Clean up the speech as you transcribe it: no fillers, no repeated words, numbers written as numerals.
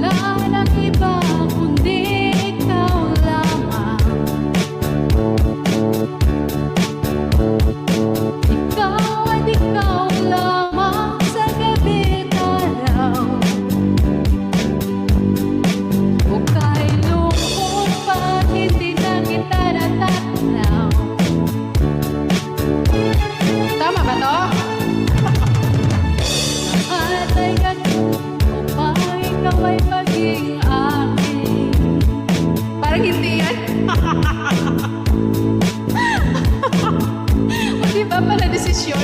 nang iba kundi ikaw lamang. Ikaw at ikaw lamang sa gabi at araw. Huwag ka'y lungkot pag hindi na kita natatanaw. Tama ba to? At ay ganun upang ikaw ay maging akin. Parang hindi yan. O diba pala desisyon?